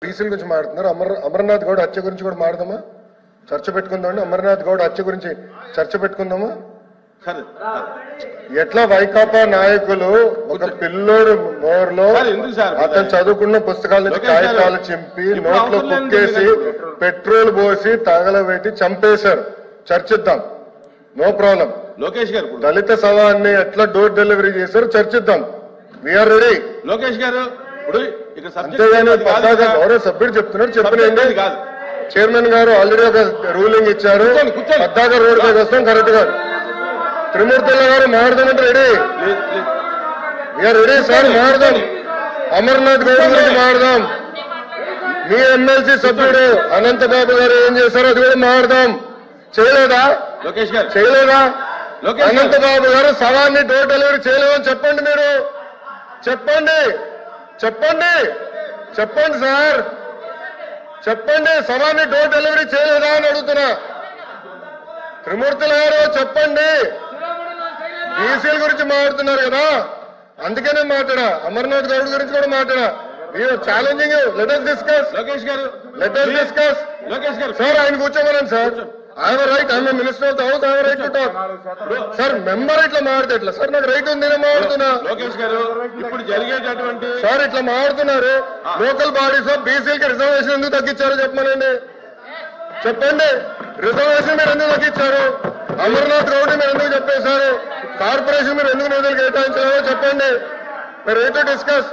బీసీల గురించి మాట్లాడుతున్నారు. అమర్నాథ్ గౌడ్ హత్య గురించి కూడా మాట్లాడదామా? చర్చ పెట్టుకుందామండి. అమర్నాథ్ గౌడ్ హత్య గురించి చర్చ పెట్టుకుందామా? ఎట్లా వైకాపా నాయకులు ఒక పిల్లోడు నోరులో అతను చదువుకున్న పుస్తకాల నుంచి కాగితాలు చింపి నోట్లో కుక్కేసి పెట్రోల్ పోసి తగలబెట్టి చంపేశారు. చర్చిద్దాం, నో ప్రాబ్లం. లోకేష్ గారు దళిత సవాన్ని ఎట్లా డోర్ డెలివరీ చేశారు చర్చిద్దాం. We are ready. లోకేష్ గారు అంతేగాని పద్దాగా గౌరవ సభ్యుడు చెప్తున్నారు చెప్పనండి. చైర్మన్ గారు ఆల్రెడీ ఒక రూలింగ్ ఇచ్చారు. పద్దాగా రోడ్ పైకి వస్తాం కరెక్ట్ గా. త్రిమూర్తుల గారు మాట్లాడదామంటే రెడీ. వీఆర్ రెడీ సార్, మాట్లాడదాం. అమర్నాథ్ గౌడ్ గురించి మాట్లాడదాం. మీ ఎమ్మెల్సీ సభ్యుడు అనంతబాబు గారు ఏం చేశారో అది కూడా మాట్లాడదాం. చేయలేదా? లోకేష్ గారు చేయలేదా? అనంతబాబు గారు సవాన్ని డోర్ డెలివరీ చేయలేదని చెప్పండి. మీరు చెప్పండి, చెప్పండి, చెప్పండి సార్, చెప్పండి. సవాన్ని డోర్ డెలివరీ చేయలేదా అని అడుగుతున్నా. త్రిమూర్తుల గారు చెప్పండి. బీసీల గురించి మాట్లాడుతున్నారు కదా, అందుకనే మాట్లాడా. అమర్నాథ్ గౌడ్ గురించి కూడా మాట్లాడా. Challenging. Let us discuss. Lokesh గారు లెట్ us discuss. లోకేష్ గారు సార్ ఆయన కూర్చోమనండి sir. I have right. I'm minister of the house. I have right to talk. Sir member ఇట్లా మాట్లాడితే ఎట్లా సార్? నాకు రైట్ ఉంది, నేను మాట్లాడుతున్నా. లోకేష్ గారు ఇప్పుడు జరిగేటటువంటి సార్ ఇట్లా మాట్లాడుతున్నారు. లోకల్ బాడీస్ లో బీసీలకి రిజర్వేషన్ ఎందుకు తగ్గించారో చెప్పమనండి. చెప్పండి. రిజర్వేషన్ మీరు ఎందుకు తగ్గించారు? అమర్నాథ్ గౌడ్ మీరు ఎందుకు చెప్పేశారు? కార్పొరేషన్ మీరు ఎందుకు నిధులు కేటాయించారో చెప్పండి. మీరు రైట్ టు డిస్కస్.